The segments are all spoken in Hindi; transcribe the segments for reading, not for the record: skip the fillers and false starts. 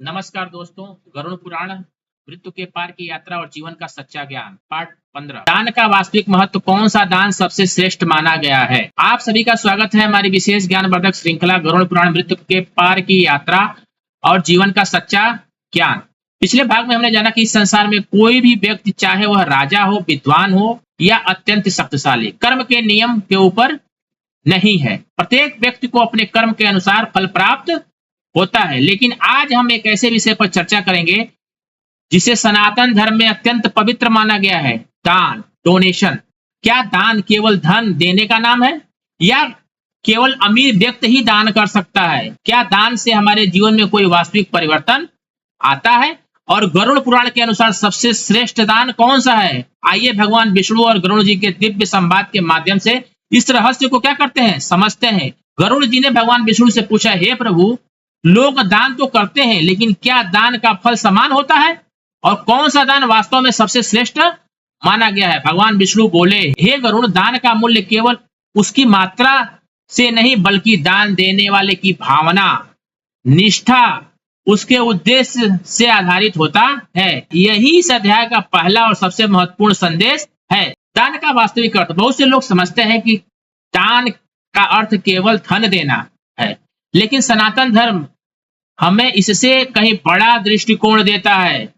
नमस्कार दोस्तों, गरुड़ पुराण मृत्यु के पार की यात्रा और जीवन का सच्चा ज्ञान पार्ट 15। दान का वास्तविक महत्व, कौन सा दान सबसे श्रेष्ठ माना गया है। आप सभी का स्वागत है हमारी विशेष ज्ञानवर्धक श्रृंखला गरुड़ पुराण मृत्यु के पार की यात्रा और जीवन का सच्चा ज्ञान। पिछले भाग में हमने जाना कि इस संसार में कोई भी व्यक्ति, चाहे वह राजा हो, विद्वान हो या अत्यंत शक्तिशाली, कर्म के नियम के ऊपर नहीं है। प्रत्येक व्यक्ति को अपने कर्म के अनुसार फल प्राप्त होता है। लेकिन आज हम एक ऐसे विषय पर चर्चा करेंगे जिसे सनातन धर्म में अत्यंत पवित्र माना गया है, दान, डोनेशन। क्या दान केवल धन देने का नाम है या केवल अमीर व्यक्ति ही दान कर सकता है? क्या दान से हमारे जीवन में कोई वास्तविक परिवर्तन आता है? और गरुड़ पुराण के अनुसार सबसे श्रेष्ठ दान कौन सा है? आइए भगवान विष्णु और गरुड़ जी के दिव्य संवाद के माध्यम से इस रहस्य को क्या करते हैं, समझते हैं। गरुड़ जी ने भगवान विष्णु से पूछा, हे प्रभु, लोग दान तो करते हैं, लेकिन क्या दान का फल समान होता है? और कौन सा दान वास्तव में सबसे श्रेष्ठ माना गया है? भगवान विष्णु बोले, हे गरुड़, दान का मूल्य केवल उसकी मात्रा से नहीं, बल्कि दान देने वाले की भावना, निष्ठा, उसके उद्देश्य से आधारित होता है। यही इस अध्याय का पहला और सबसे महत्वपूर्ण संदेश है। दान का वास्तविक अर्थ, बहुत से लोग समझते हैं कि दान का अर्थ केवल धन देना है, लेकिन सनातन धर्म हमें इससे कहीं बड़ा दृष्टिकोण देता है।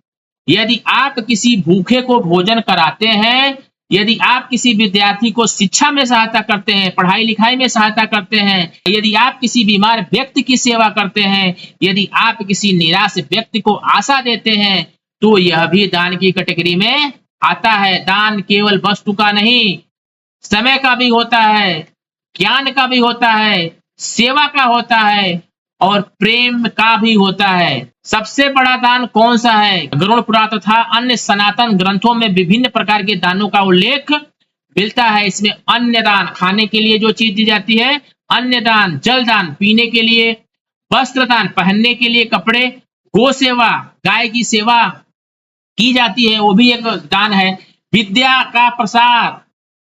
यदि आप किसी भूखे को भोजन कराते हैं, यदि आप किसी विद्यार्थी को शिक्षा में सहायता करते हैं, पढ़ाई लिखाई में सहायता करते हैं, यदि आप किसी बीमार व्यक्ति की सेवा करते हैं, यदि आप किसी निराश व्यक्ति को आशा देते हैं, तो यह भी दान की कैटेगरी में आता है। दान केवल वस्तु का नहीं, समय का भी होता है, ज्ञान का भी होता है, सेवा का होता है और प्रेम का भी होता है। सबसे बड़ा दान कौन सा है? गरुड़ पुराण तथा अन्य सनातन ग्रंथों में विभिन्न प्रकार के दानों का उल्लेख मिलता है। इसमें अन्न दान, खाने के लिए जो चीज दी जाती है, अन्न दान, जल दान, पीने के लिए, वस्त्र दान, पहनने के लिए कपड़े, गो सेवा, गाय की सेवा की जाती है, वो भी एक दान है, विद्या का प्रसार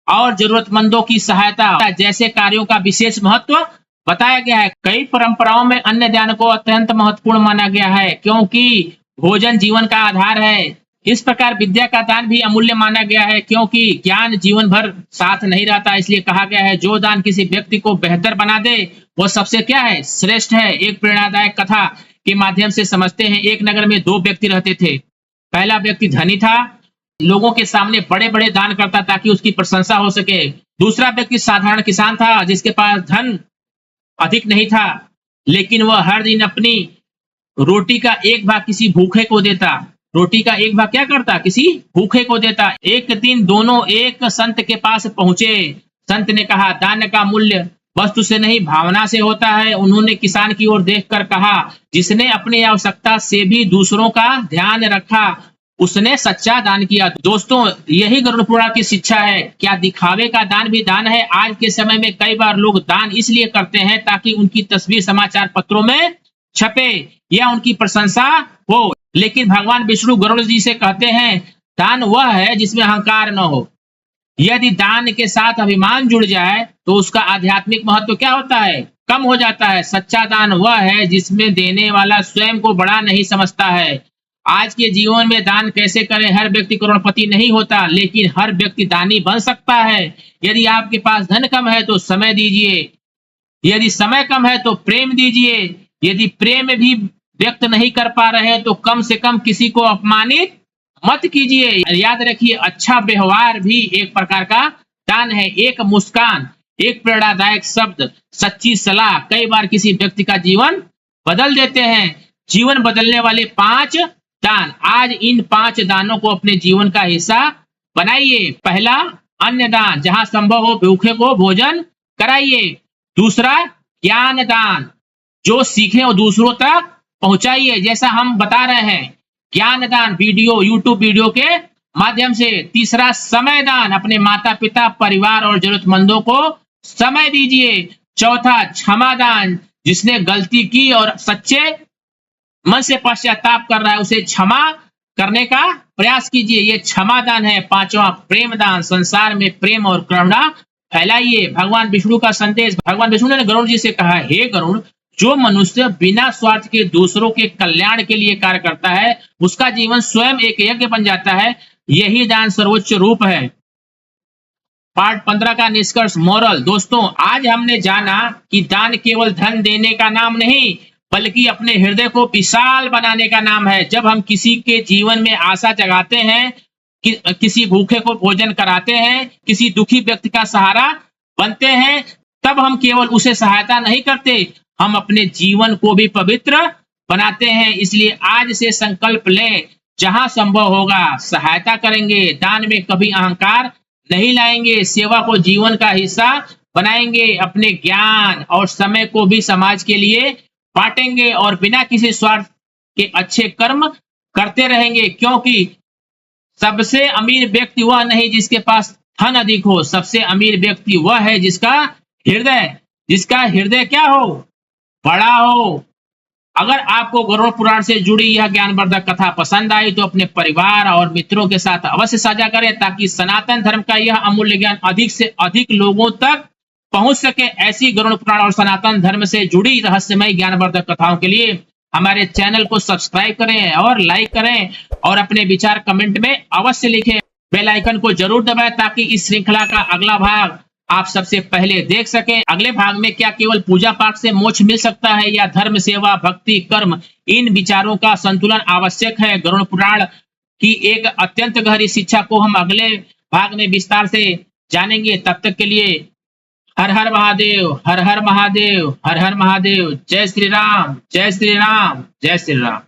और जरूरतमंदों की सहायता जैसे कार्यों का विशेष महत्व बताया गया है। कई परंपराओं में अन्न दान को अत्यंत महत्वपूर्ण माना गया है, क्योंकि भोजन जीवन का आधार है। इस प्रकार विद्या का दान भी अमूल्य माना गया है, क्योंकि ज्ञान जीवन भर साथ नहीं रहता। इसलिए कहा गया है, जो दान किसी व्यक्ति को बेहतर बना दे वो सबसे क्या है, श्रेष्ठ है। एक प्रेरणादायक कथा के माध्यम से समझते हैं। एक नगर में दो व्यक्ति रहते थे। पहला व्यक्ति धनी था, लोगों के सामने बड़े बड़े दान करता ताकि उसकी प्रशंसा हो सके। दूसरा व्यक्ति साधारण किसान था, जिसके पास धन अधिक नहीं था, लेकिन वह हर दिन अपनी रोटी का एक भाग किसी भूखे को देता। रोटी का एक भाग क्या करता, किसी भूखे को देता। एक दिन दोनों एक संत के पास पहुंचे। संत ने कहा, दान का मूल्य वस्तु से नहीं, भावना से होता है। उन्होंने किसान की ओर देखकर कहा, जिसने अपनी आवश्यकता से भी दूसरों का ध्यान रखा, उसने सच्चा दान किया। दोस्तों, यही गरुड़ पुराण की शिक्षा है। क्या दिखावे का दान भी दान है? आज के समय में कई बार लोग दान इसलिए करते हैं ताकि उनकी तस्वीर समाचार पत्रों में छपे या उनकी प्रशंसा हो। लेकिन भगवान विष्णु गरुड़ जी से कहते हैं, दान वह है जिसमें अहंकार न हो। यदि दान के साथ अभिमान जुड़ जाए तो उसका आध्यात्मिक महत्व क्या होता है, कम हो जाता है। सच्चा दान वह है जिसमें देने वाला स्वयं को बड़ा नहीं समझता है। आज के जीवन में दान कैसे करें? हर व्यक्ति करोड़पति नहीं होता, लेकिन हर व्यक्ति दानी बन सकता है। यदि आपके पास धन कम है तो समय दीजिए, यदि समय कम है तो प्रेम दीजिए, यदि प्रेम भी व्यक्त नहीं कर पा रहे हैं तो कम से कम किसी को अपमानित मत कीजिए। याद रखिए, अच्छा व्यवहार भी एक प्रकार का दान है। एक मुस्कान, एक प्रेरणादायक शब्द, सच्ची सलाह कई बार किसी व्यक्ति का जीवन बदल देते हैं। जीवन बदलने वाले 5 दान। आज इन 5 दानों को अपने जीवन का हिस्सा बनाइए। पहला, अन्न दान, जहां संभव हो भूखे को भोजन कराइए। दूसरा, ज्ञान दान, जो सीखे और दूसरों तक पहुंचाइए, जैसा हम बता रहे हैं, ज्ञान दान वीडियो, यूट्यूब वीडियो के माध्यम से। तीसरा, समय दान, अपने माता पिता, परिवार और जरूरतमंदों को समय दीजिए। चौथा, क्षमा दान, जिसने गलती की और सच्चे मन से पश्चाताप कर रहा है, उसे क्षमा करने का प्रयास कीजिए, ये क्षमा दान है। पांचवा, प्रेम दान, संसार में प्रेम और करुणा फैलाइए। भगवान विष्णु का संदेश। भगवान विष्णु ने गरुड़ जी से कहा, हे गरुड़, जो मनुष्य बिना स्वार्थ के दूसरों के कल्याण के लिए कार्य करता है, उसका जीवन स्वयं एक यज्ञ बन जाता है। यही दान सर्वोच्च रूप है। पार्ट 15 का निष्कर्ष, मोरल। दोस्तों, आज हमने जाना कि दान केवल धन देने का नाम नहीं, बल्कि अपने हृदय को विशाल बनाने का नाम है। जब हम किसी के जीवन में आशा जगाते हैं, किसी भूखे को भोजन कराते हैं, किसी दुखी व्यक्ति का सहारा बनते हैं, तब हम केवल उसे सहायता नहीं करते, हम अपने जीवन को भी पवित्र बनाते हैं। इसलिए आज से संकल्प लें, जहां संभव होगा सहायता करेंगे, दान में कभी अहंकार नहीं लाएंगे, सेवा को जीवन का हिस्सा बनाएंगे, अपने ज्ञान और समय को भी समाज के लिए बांटेंगे और बिना किसी स्वार्थ के अच्छे कर्म करते रहेंगे। क्योंकि सबसे अमीर व्यक्ति वह नहीं जिसके पास धन अधिक हो, सबसे अमीर व्यक्ति वह है जिसका हृदय क्या हो, बड़ा हो। अगर आपको गरुड़ पुराण से जुड़ी यह ज्ञानवर्धक कथा पसंद आई तो अपने परिवार और मित्रों के साथ अवश्य साझा करें, ताकि सनातन धर्म का यह अमूल्य ज्ञान अधिक से अधिक लोगों तक पहुंच सके। ऐसी गरुड़ पुराण और सनातन धर्म से जुड़ी रहस्यमय ज्ञानवर्धक कथाओं के लिए हमारे चैनल को सब्सक्राइब करें और लाइक करें और अपने विचार कमेंट में अवश्य लिखें। बेल आइकन को जरूर दबाएं ताकि इस श्रृंखला का अगला भाग आप सबसे पहले देख सकें। अगले भाग में क्या केवल पूजा पाठ से मोक्ष मिल सकता है या धर्म, सेवा, भक्ति, कर्म, इन विचारों का संतुलन आवश्यक है। गरुड़ पुराण की एक अत्यंत गहरी शिक्षा को हम अगले भाग में विस्तार से जानेंगे। तब तक के लिए हर हर महादेव, हर हर महादेव, हर हर महादेव। जय श्री राम, जय श्री राम, जय श्री राम।